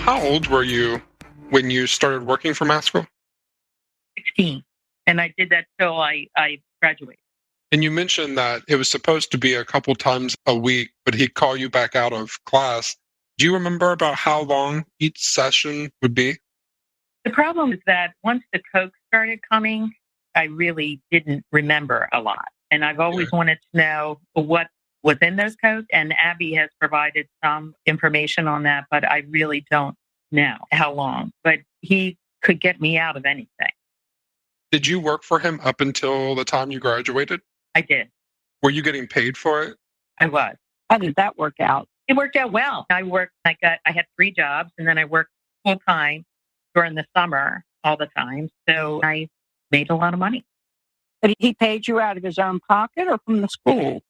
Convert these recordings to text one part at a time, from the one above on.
How old were you when you started working for Maskell? 16. And I did that till I graduated. And you mentioned that it was supposed to be a couple times a week, but he'd call you back out of class. Do you remember about how long each session would be? The problem is that once the Coke started coming, I really didn't remember a lot. And I've always wanted to know what was in those Coke. And Abby has provided some information on that, but I really don't know how long. But he could get me out of anything. Did you work for him up until the time you graduated? I did. Were you getting paid for it? I was. How did that work out? It worked out well. I had 3 jobs, and then I worked full time during the summer all the time. So I made a lot of money. But he paid you out of his own pocket or from the school?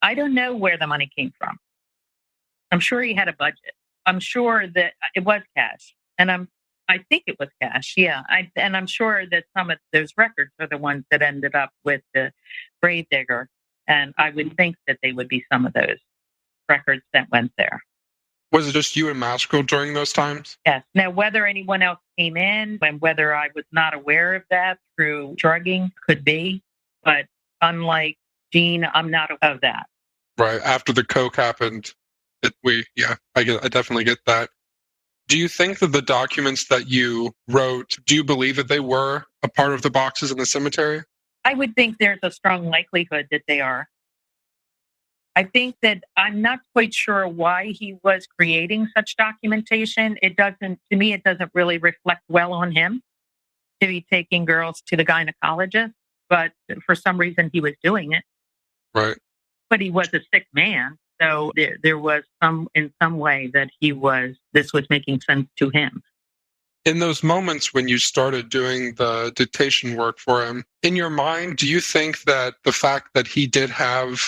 I don't know where the money came from. I'm sure he had a budget. I'm sure that it was cash. And I think it was cash. Yeah. And I'm sure that some of those records are the ones that ended up with the Gravedigger. And I would think that they would be some of those records that went there. Was it just you and Maskell during those times? Yes. Now, whether anyone else came in and whether I was not aware of that through drugging could be. But unlike Jean, I'm not aware of that. Right. After the Coke happened, I definitely get that. Do you think that the documents that you wrote, do you believe that they were a part of the boxes in the cemetery? I would think there's a strong likelihood that they are. I think that I'm not quite sure why he was creating such documentation. To me, it doesn't really reflect well on him to be taking girls to the gynecologist, but for some reason he was doing it. Right. But he was a sick man. So there was in some way that this was making sense to him. In those moments when you started doing the dictation work for him, in your mind, do you think that the fact that he did have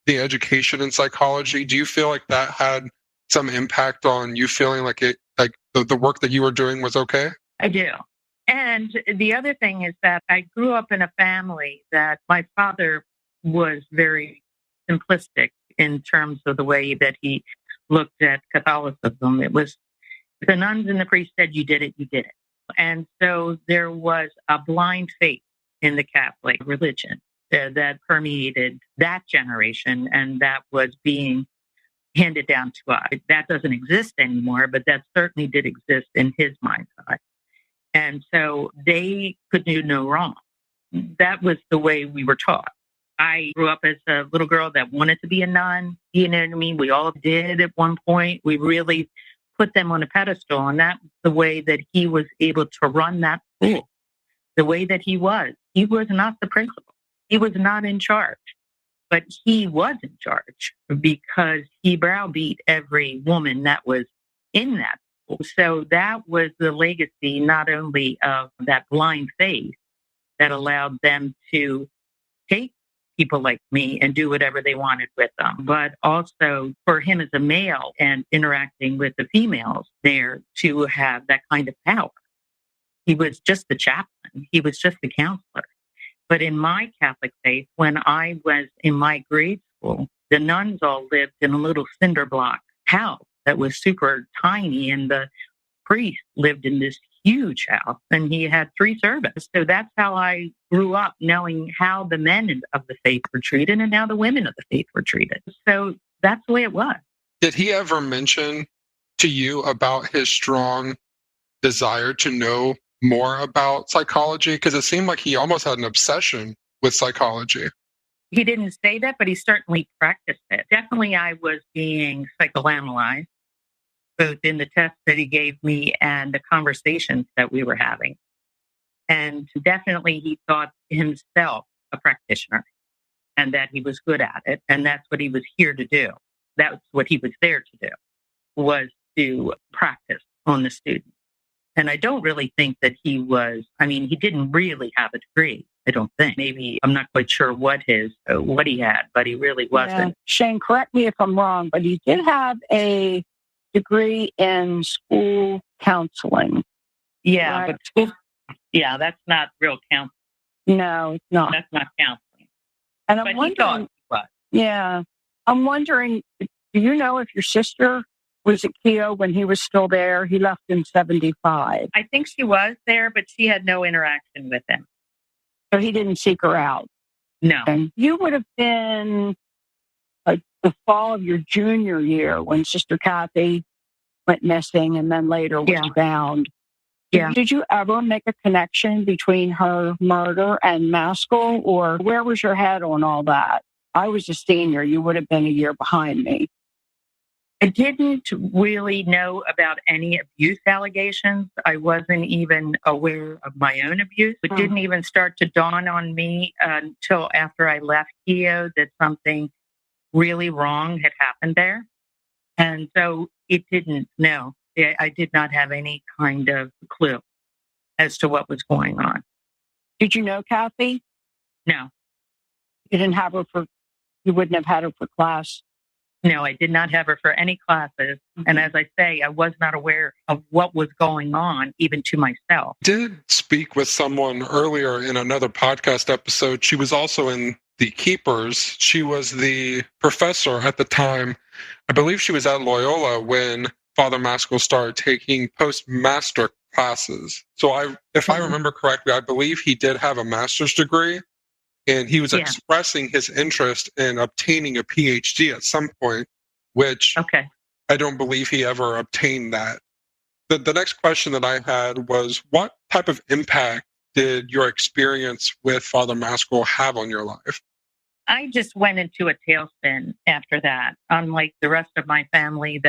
the education in psychology, do you feel like that had some impact on you feeling like the work that you were doing was okay? I do. And the other thing is that I grew up in a family that my father was very simplistic in terms of the way that he looked at Catholicism. It was the nuns and the priest said, you did it, you did it. And so there was a blind faith in the Catholic religion that permeated that generation, and that was being handed down to us. That doesn't exist anymore, but that certainly did exist in his mind's eye. And so they could do no wrong. That was the way we were taught. I grew up as a little girl that wanted to be a nun. You know what I mean? We all did at one point. We really put them on a pedestal. And that's the way that he was able to run that school. The way that he was not the principal. He was not in charge. But he was in charge because he browbeat every woman that was in that school. So that was the legacy not only of that blind faith that allowed them to take people like me and do whatever they wanted with them, but also for him as a male and interacting with the females there to have that kind of power. He was just the chaplain. He was just the counselor. But in my Catholic faith, when I was in my grade school, the nuns all lived in a little cinder block house that was super tiny, and the priest lived in this huge house, and he had 3 servants. So that's how I grew up, knowing how the men of the faith were treated and how the women of the faith were treated. So that's the way it was. Did he ever mention to you about his strong desire to know more about psychology? Because it seemed like he almost had an obsession with psychology. He didn't say that, but he certainly practiced it. Definitely I was being psychoanalyzed, both in the tests that he gave me and the conversations that we were having. And definitely he thought himself a practitioner and that he was good at it. And that's what he was here to do. That's what he was there to do, was to practice on the student. And I don't really think that he didn't really have a degree. I don't think. Maybe I'm not quite sure what he had, but he really wasn't. Yeah. Shane, correct me if I'm wrong, but he did have a degree in school counseling. Yeah, right? But school, that's not real counseling. No, it's not. That's not counseling. And I'm but wondering, he thought he was. Yeah, I'm wondering, do you know if your sister Was it Keough when he was still there? He left in 75. I think she was there, but she had no interaction with him. So he didn't seek her out. No. And you would have been like the fall of your junior year when Sister Cathy went missing and then later was found. Yeah. Did you ever make a connection between her murder and Maskell, or where was your head on all that? I was a senior. You would have been a year behind me. I didn't really know about any abuse allegations. I wasn't even aware of my own abuse. It didn't even start to dawn on me until after I left Keough that something really wrong had happened there. And so it didn't, no. I did not have any kind of clue as to what was going on. Did you know Cathy? No. You didn't have her you wouldn't have had her for class? No, I did not have her for any classes. And as I say, I was not aware of what was going on, even to myself. Did speak with someone earlier in another podcast episode. She was also in The Keepers. She was the professor at the time. I believe she was at Loyola when Father Maskell started taking postmaster classes. So if I remember correctly, I believe he did have a master's degree. And he was expressing his interest in obtaining a PhD at some point, which I don't believe he ever obtained that. The next question that I had was, what type of impact did your experience with Father Maskell have on your life? I just went into a tailspin after that. Unlike the rest of my family,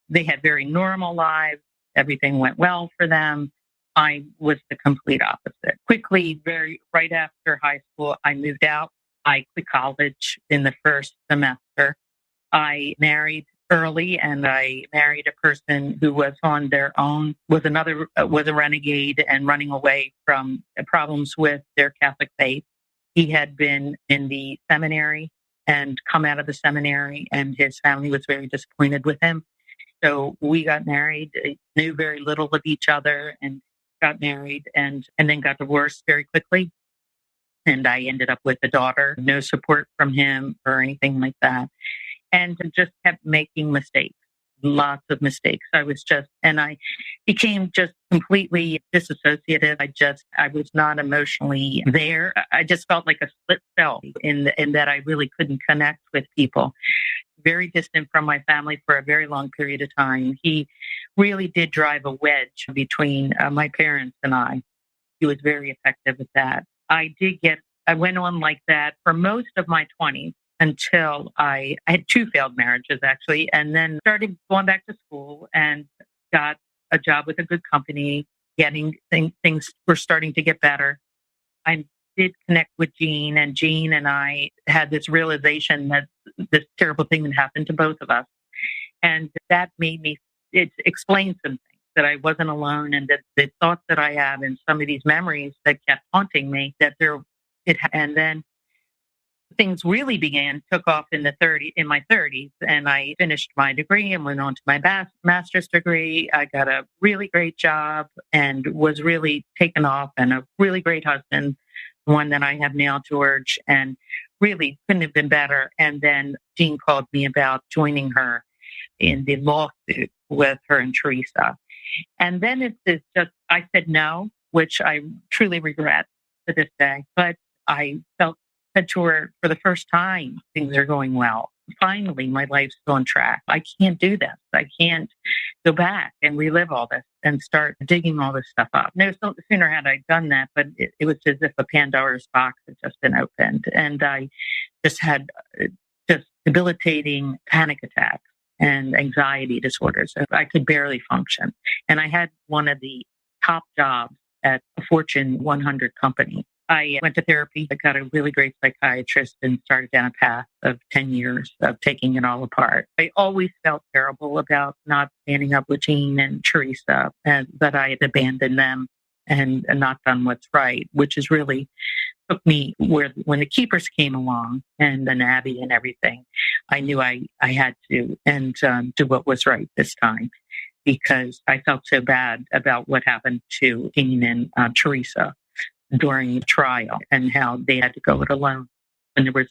they had very normal lives. Everything went well for them. I was the complete opposite. Quickly, right after high school, I moved out. I quit college in the first semester. I married early, and I married a person who was on their own, was a renegade and running away from problems with their Catholic faith. He had been in the seminary and come out of the seminary, and his family was very disappointed with him. So we got married, knew very little of each other, and got married and then got divorced very quickly. And I ended up with a daughter, no support from him or anything like that. And just kept making mistakes, lots of mistakes. I became just completely disassociative. I was not emotionally there. I just felt like a split cell in that I really couldn't connect with people. Very distant from my family for a very long period of time. He really did drive a wedge between my parents and I. He was very effective at that. I went on like that for most of my 20s until I had 2 failed marriages, actually, and then started going back to school and got a job with a good company, things were starting to get better. I did connect with Jean, and Jean and I had this realization that this terrible thing had happened to both of us. And that it explained some things, that I wasn't alone, and that the thoughts that I have and some of these memories that kept haunting me, and then things really took off in my 30s, and I finished my degree and went on to my master's degree. I got a really great job and was really taken off, and a really great husband, one that I have now, George, and really couldn't have been better. And then Jean called me about joining her in the lawsuit with her and Teresa. And then I said no, which I truly regret to this day. But I said to her, for the first time, things are going well. Finally, my life's on track. I can't do this. I can't go back and relive all this and start digging all this stuff up. No sooner had I done that, but it was as if a Pandora's box had just been opened. And I just had debilitating panic attacks and anxiety disorders. I could barely function. And I had one of the top jobs at a Fortune 100 company. I went to therapy. I got a really great psychiatrist and started down a path of 10 years of taking it all apart. I always felt terrible about not standing up with Jean and Teresa, and that I had abandoned them and not done what's right, which is really took me when the Keepers came along and the Abbey and everything, I knew I had to do what was right this time, because I felt so bad about what happened to Jean and Teresa during the trial and how they had to go it alone. And there was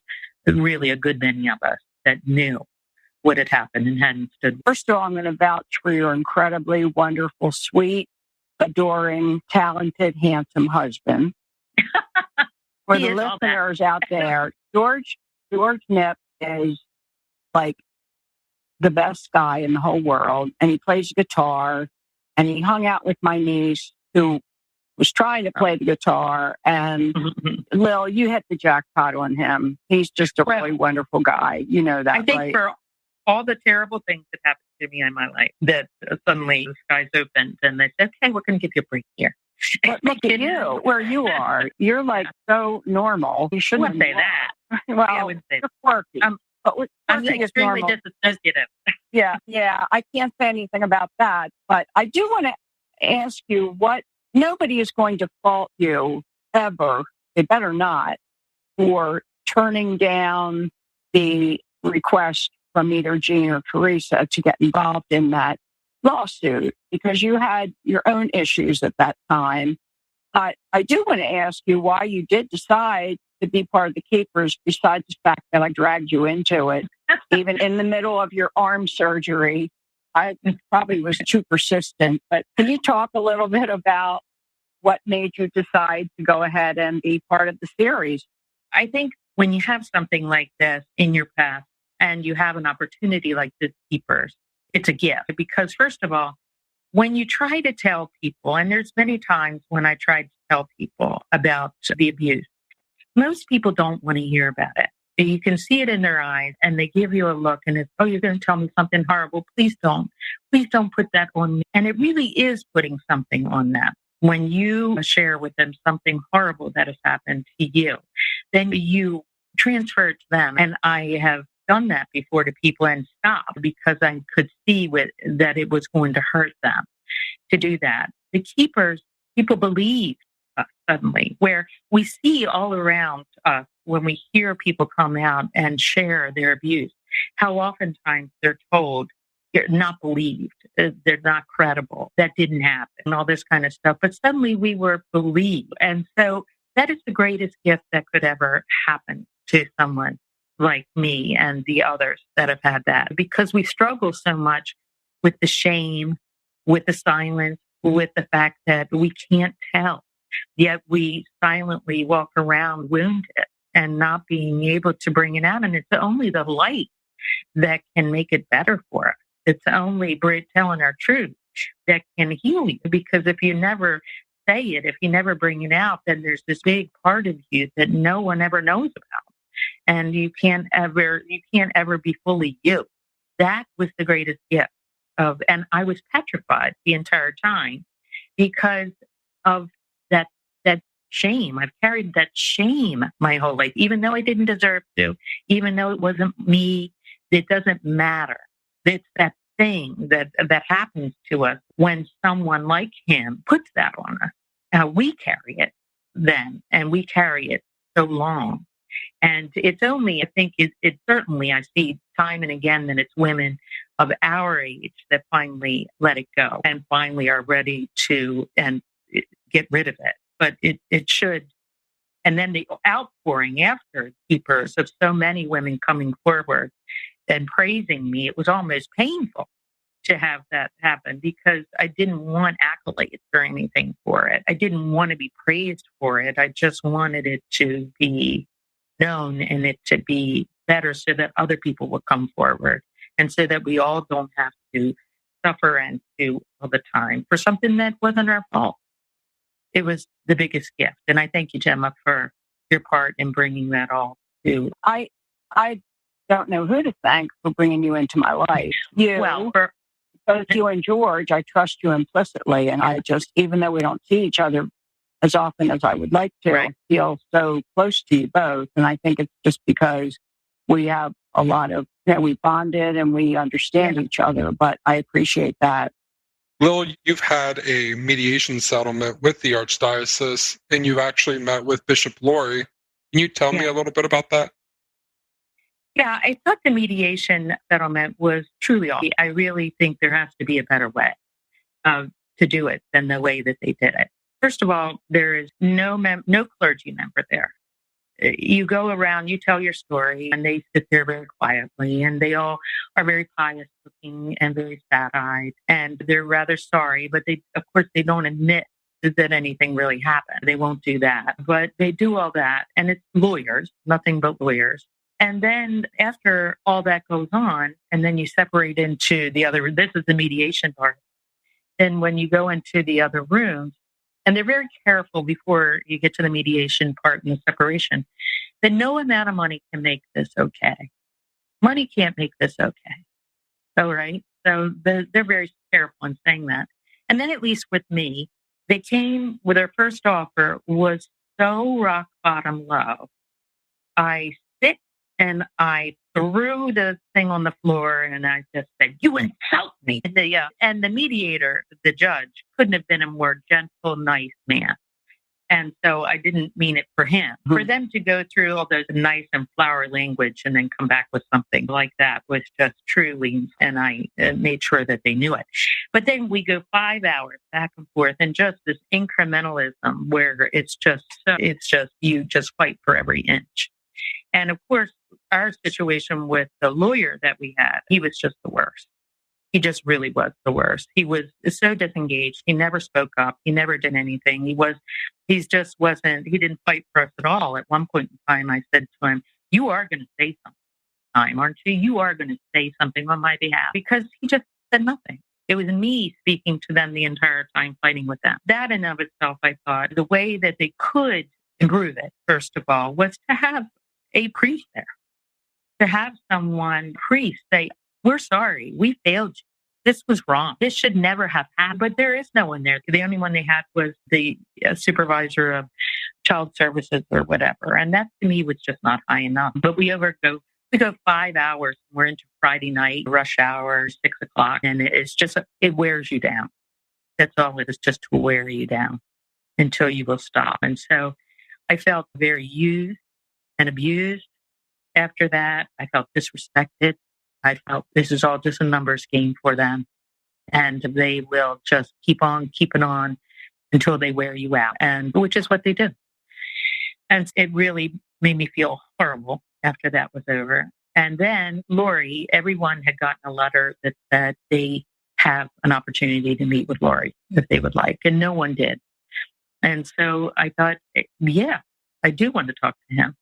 really a good many of us that knew what had happened and hadn't stood. First of all, I'm going to vouch for your incredibly wonderful, sweet, adoring, talented, handsome husband. For the listeners out there, George Knipp is like the best guy in the whole world, and he plays guitar, and he hung out with my niece who was trying to play the guitar, and Lil, you hit the jackpot on him. He's just a really wonderful guy. You know that, I think, right? For all the terrible things that happened to me in my life, that suddenly the skies opened and they said, okay, we're going to give you a break here. But look at you, where you are. You're like so normal. You shouldn't say that. Well, I wouldn't say you're quirky. But I'm extremely disassociative. Yeah. I can't say anything about that. But I do want to ask you what nobody is going to fault you ever. They better not, for turning down the request from either Jean or Teresa to get involved in that lawsuit, because you had your own issues at that time. I do want to ask you why you did decide to be part of the Keepers, besides the fact that I dragged you into it, even in the middle of your arm surgery. I probably was too persistent, but can you talk a little bit about what made you decide to go ahead and be part of the series? I think when you have something like this in your past and you have an opportunity like this Keepers, it's a gift. Because first of all, when you try to tell people, and there's many times when I tried to tell people about the abuse, most people don't want to hear about it. You can see it in their eyes, and they give you a look and it's, oh, you're going to tell me something horrible. Please don't put that on me. And it really is putting something on them. When you share with them something horrible that has happened to you, then you transfer it to them. And I have done that before to people and stopped because I could see that it was going to hurt them to do that. The Keepers, people believe us suddenly, where we see all around us when we hear people come out and share their abuse, how oftentimes they're told they're not believed, they're not credible, that didn't happen, and all this kind of stuff. But suddenly we were believed. And so that is the greatest gift that could ever happen to someone like me and the others that have had that, because we struggle so much with the shame, with the silence, with the fact that we can't tell. Yet we silently walk around wounded and not being able to bring it out. And it's only the light that can make it better for us. It's only telling our truth that can heal you. Because if you never say it, if you never bring it out, then there's this big part of you that no one ever knows about. And you can't ever be fully you. That was the greatest gift and I was petrified the entire time because of that shame. I've carried that shame my whole life, even though I didn't deserve to, even though it wasn't me. It doesn't matter. It's that thing that happens to us when someone like him puts that on us. We carry it then, and we carry it so long. And it's only, I think, it certainly, I see time and again that it's women of our age that finally let it go and finally are ready to get rid of it. But it should. And then the outpouring after Keepers of so many women coming forward and praising me, it was almost painful to have that happen because I didn't want accolades or anything for it. I didn't want to be praised for it. I just wanted it to be known and it to be better so that other people will come forward and so that we all don't have to suffer and sue all the time for something that wasn't our fault. It was the biggest gift. And I thank you, Gemma, for your part in bringing that all to. I don't know who to thank for bringing you into my life. Both you and George, I trust you implicitly. And I just, even though we don't see each other as often as I would like to, right, feel so close to you both. And I think it's just because we have a lot of, we bonded and we understand each other, but I appreciate that. Lil, you've had a mediation settlement with the Archdiocese, and you've actually met with Bishop Laurie. Can you tell me a little bit about that? Yeah, I thought the mediation settlement was truly awesome. I really think there has to be a better way to do it than the way that they did it. First of all, there is no clergy member there. you go around, you tell your story, and they sit there very quietly, and they all are very pious looking and very sad-eyed, and they're rather sorry, but of course, they don't admit that anything really happened. They won't do that, but they do all that, and it's lawyers, nothing but lawyers. And then after all that goes on, and then you separate into the other, this is the mediation part. Then when you go into the other rooms, and they're very careful before you get to the mediation part and the separation, that no amount of money can make this okay. Money can't make this okay. All right. So they're very careful in saying that. And then at least with me, they came with their first offer was so rock bottom low. I sit and I threw the thing on the floor and I just said, "You insult me." And the mediator, the judge, couldn't have been a more gentle, nice man. And so I didn't mean it for him. Mm-hmm. For them to go through all those nice and flowery language and then come back with something like that was just truly, and I made sure that they knew it. But then we go 5 hours back and forth and just this incrementalism where it's just you just fight for every inch. And of course, our situation with the lawyer that we had, he was just the worst. He just really was the worst. He was so disengaged. He never spoke up. He never did anything. He didn't fight for us at all. At one point in time, I said to him, "You are going to say something, aren't you? You are going to say something on my behalf," because he just said nothing. It was me speaking to them the entire time, fighting with them. That in of itself, I thought, the way that they could improve it, first of all, was to have a priest there. To have priest say, "We're sorry, we failed you. This was wrong. This should never have happened." But there is no one there. The only one they had was the supervisor of child services or whatever. And that to me was just not high enough. But we go 5 hours. We're into Friday night, rush hour, 6:00. And it wears you down. That's all it is, just to wear you down until you will stop. And so I felt very used and abused. After that, I felt disrespected. I felt this is all just a numbers game for them. And they will just keep on keeping on until they wear you out, and which is what they do. And it really made me feel horrible after that was over. And then Lori, everyone had gotten a letter that said they have an opportunity to meet with Lori if they would like, and no one did. And so I thought, yeah, I do want to talk to him.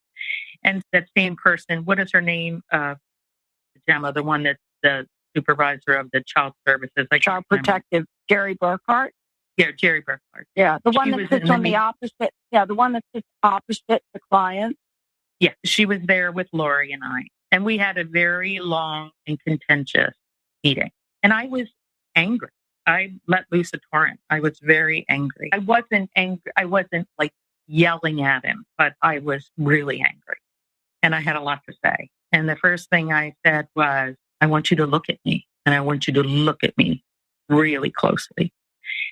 And that same person, what is her name? Gemma, the one that's the supervisor of the child services. Child protective, Jerry Burkhart? Yeah, Jerry Burkhart. Yeah, the one that sits on the opposite. Yeah, the one that sits opposite the client. Yeah, she was there with Lori and I. And we had a very long and contentious meeting. And I was angry. I let loose a torrent. I was very angry. I wasn't angry. I wasn't like yelling at him, but I was really angry. And I had a lot to say. And the first thing I said was, "I want you to look at me. And I want you to look at me really closely.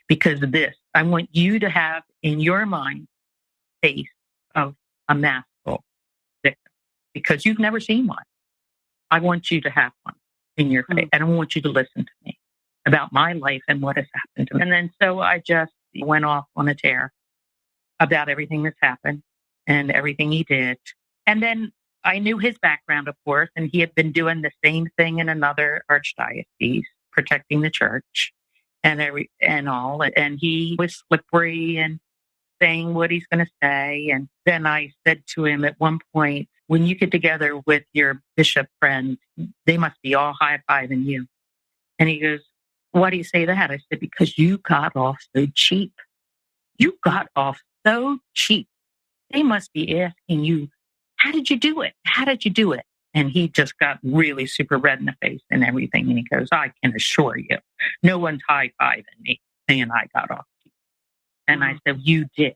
Because of this, I want you to have in your mind face of a Maskell victim. Because you've never seen one. I want you to have one in your face. And I want you to listen to me about my life and what has happened to me." And then so I just went off on a tear about everything that's happened and everything he did. And then I knew his background, of course, and he had been doing the same thing in another archdiocese, protecting the church and all. And he was slippery and saying what he's going to say. And then I said to him at one point, "When you get together with your bishop friends, they must be all high-fiving you." And he goes, "Why do you say that?" I said, "Because you got off so cheap. You got off so cheap. They must be asking you, 'How did you do it? How did you do it?'" And he just got really super red in the face and everything. And he goes, "I can assure you, no one's high-fiving me saying I got off cheap." And I said, "You did.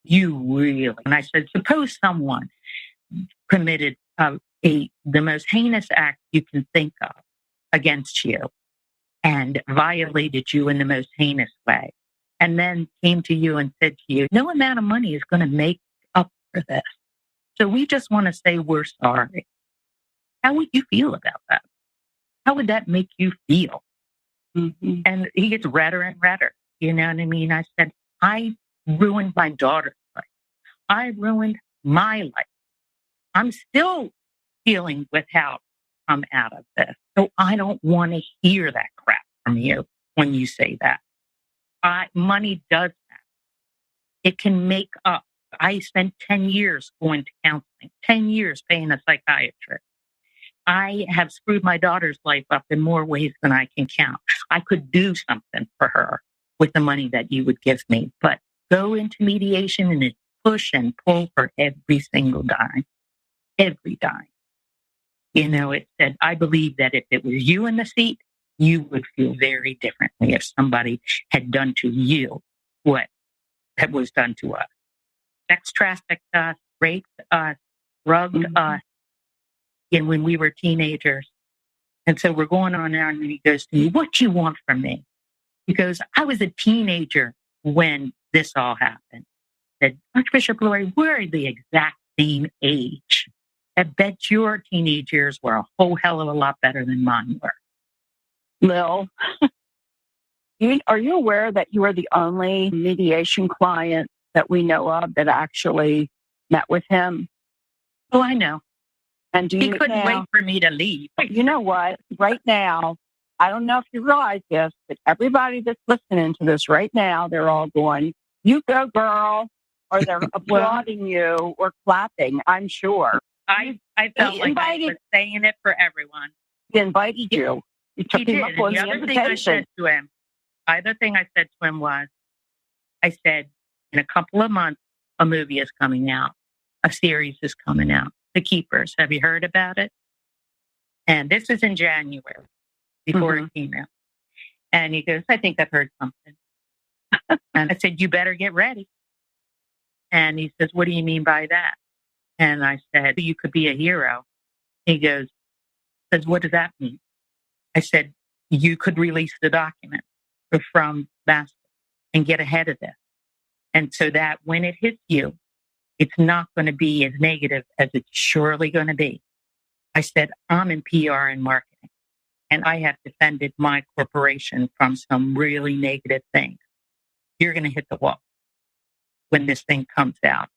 You really." And I said, "Suppose someone committed the most heinous act you can think of against you and violated you in the most heinous way, and then came to you and said to you, 'No amount of money is going to make up for this. So we just want to say we're sorry.' How would you feel about that? How would that make you feel?" Mm-hmm. And he gets redder and redder. You know what I mean? I said, "I ruined my daughter's life. I ruined my life. I'm still feeling without come out of this. So I don't want to hear that crap from you when you say that. Money does matter. It can make up. I spent 10 years going to counseling, 10 years paying a psychiatrist. I have screwed my daughter's life up in more ways than I can count. I could do something for her with the money that you would give me, but go into mediation and push and pull for every single dime, every dime. It said, I believe that if it was you in the seat, you would feel very differently if somebody had done to you what was done to us. Sex trafficked us, raped us, drugged us, and when we were teenagers. And so we're going on now, and he goes to me, what you want from me? He goes, I was a teenager when this all happened. I said, Archbishop Lori, we're the exact same age. I bet your teenage years were a whole hell of a lot better than mine were. Lil, are you aware that you are the only mediation client that we know of that actually met with him? Oh, I know. And he couldn't wait for me to leave. You know what? Right now, I don't know if you realize this, but everybody that's listening to this right now, they're all going, you go, girl, or they're applauding you or clapping, I'm sure. I felt like I was saying it for everyone. He invited you. You took him up on the invitation. The other thing I said to him was, I said, in a couple of months, a movie is coming out. A series is coming out. The Keepers. Have you heard about it? And this is in January, before it came out. And he goes, I think I've heard something. And I said, you better get ready. And he says, what do you mean by that? And I said, you could be a hero. He says, what does that mean? I said, you could release the document from Maskell and get ahead of this. And so that when it hits you, it's not going to be as negative as it's surely going to be. I said, I'm in PR and marketing, and I have defended my corporation from some really negative things. You're going to hit the wall when this thing comes out.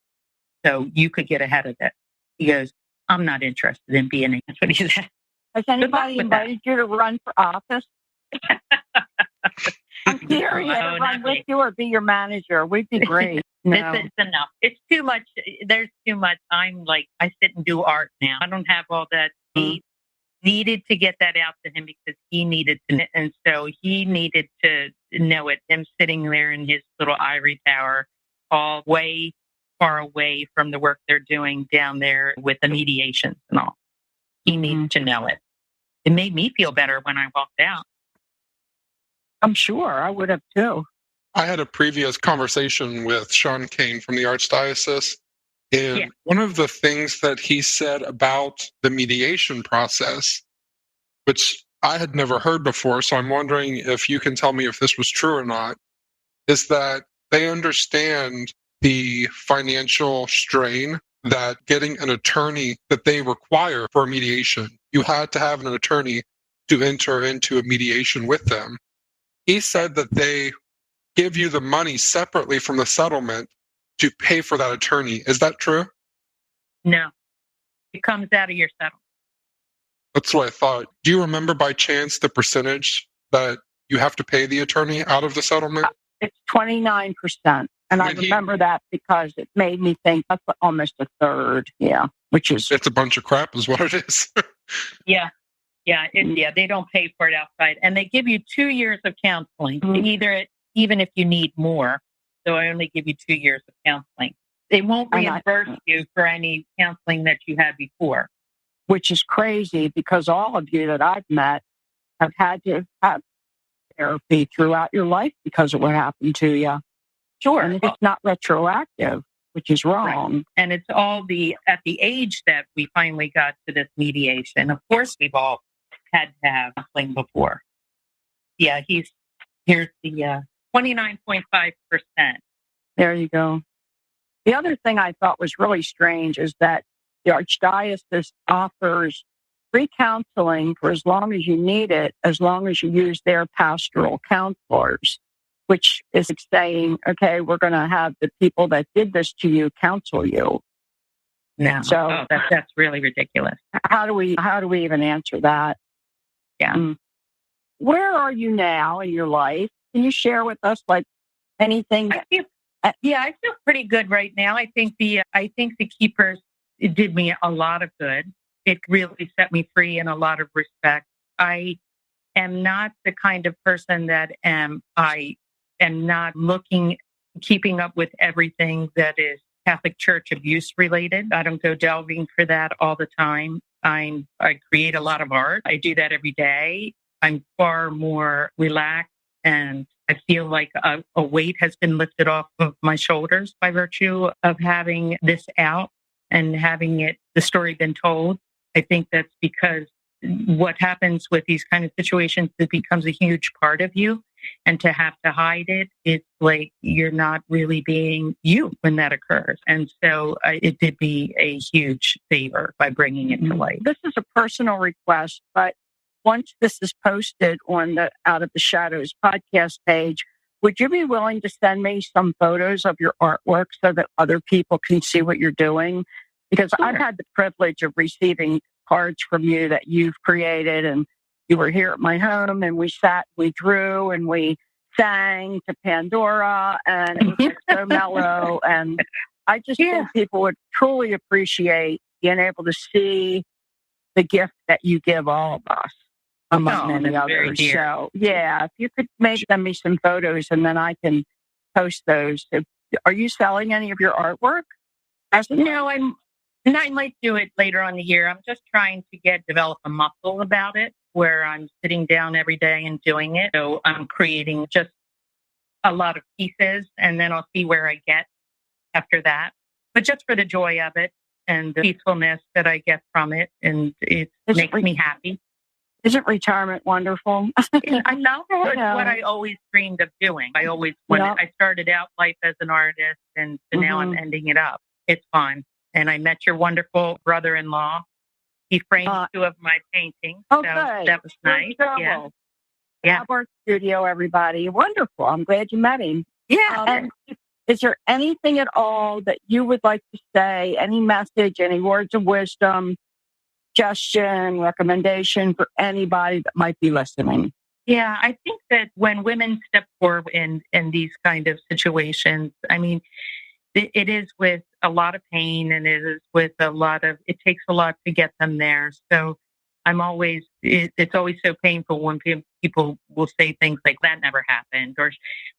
So you could get ahead of it. He goes, I'm not interested in being That's what he said. Has anybody invited you to run for office? I'm serious. To run with you or be your manager. We'd be great. No. This is enough. It's too much. There's too much. I sit and do art now. I don't have all that. He needed to get that out to him because he needed to. And so he needed to know it. Him sitting there in his little ivory tower, all way far away from the work they're doing down there with the mediations and all. He needed to know it. It made me feel better when I walked out. I'm sure I would have too. I had a previous conversation with Sean Kane from the Archdiocese, and one of the things that he said about the mediation process, which I had never heard before, so I'm wondering if you can tell me if this was true or not, is that they understand the financial strain that getting an attorney that they require for mediation. You had to have an attorney to enter into a mediation with them. He said that they give you the money separately from the settlement to pay for that attorney. Is that true? No. It comes out of your settlement. That's what I thought. Do you remember by chance the percentage that you have to pay the attorney out of the settlement? It's 29%. And I remember that because it made me think that's almost a third. Yeah. It's a bunch of crap is what it is. Yeah. Yeah. They don't pay for it outside. And they give you 2 years of counseling. Even if you need more. So I only give you 2 years of counseling. They won't reimburse you for any counseling that you had before. Which is crazy because all of you that I've met have had to have therapy throughout your life because of what happened to you. Sure. And it's not retroactive, which is wrong. Right. And it's all at the age that we finally got to this mediation. Of course, we've all had to have counseling before. Yeah, here's the 29.5%. There you go. The other thing I thought was really strange is that the Archdiocese offers free counseling for as long as you need it, as long as you use their pastoral counselors, which is saying, okay, we're going to have the people that did this to you counsel you. No. So that's really ridiculous. how do we even answer that? Yeah. Where are you now in your life? Can you share with us like anything? I feel pretty good right now. I think the keepers, it did me a lot of good. It really set me free in a lot of respects. I am not the kind of person that I am not keeping up with everything that is Catholic Church abuse related. I don't go delving for that all the time. I create a lot of art. I do that every day. I'm far more relaxed, and I feel like a weight has been lifted off of my shoulders by virtue of having this out and having the story been told. I think that's because what happens with these kind of situations, it becomes a huge part of you. And to have to hide it, it's like you're not really being you when that occurs. And so it did me a huge favor by bringing it to light. This is a personal request, but once this is posted on the Out of the Shadows podcast page, would you be willing to send me some photos of your artwork so that other people can see what you're doing? Because Sure. I've had the privilege of receiving cards from you that you've created, and you were here at my home, and we sat, we drew, and we sang to Pandora, and it was like so mellow. And I just think people would truly appreciate being able to see the gift that you give all of us, among many others. So, yeah, if you could send me some photos, and then I can post those. Are you selling any of your artwork? No, I might do it later on the year. I'm just trying to develop a muscle about it, where I'm sitting down every day and doing it. So I'm creating just a lot of pieces, and then I'll see where I get after that. But just for the joy of it and the peacefulness that I get from it, and it makes me happy. Isn't retirement wonderful? I know it's what I always dreamed of doing. I always wanted. I started out life as an artist, and so now I'm ending it up. It's fun. And I met your wonderful brother-in-law. He framed 2 of my paintings. Oh, so good. That was nice. Yeah. Art studio, everybody. Wonderful. I'm glad you met him. Yeah. And is there anything at all that you would like to say? Any message, any words of wisdom, suggestion, recommendation for anybody that might be listening? Yeah, I think that when women step forward in these kind of situations, I mean, it is with a lot of pain, and it is with it takes a lot to get them there. So it's always so painful when people will say things like, that never happened, or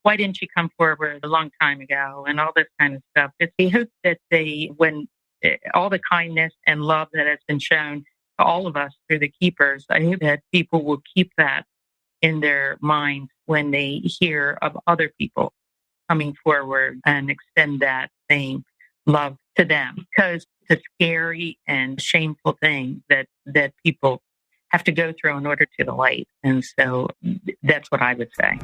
why didn't you come forward a long time ago, and all this kind of stuff. I hope that when all the kindness and love that has been shown to all of us through the keepers, I hope that people will keep that in their minds when they hear of other people coming forward and extend that same love to them, because it's a scary and shameful thing that people have to go through in order to the light. And so that's what I would say.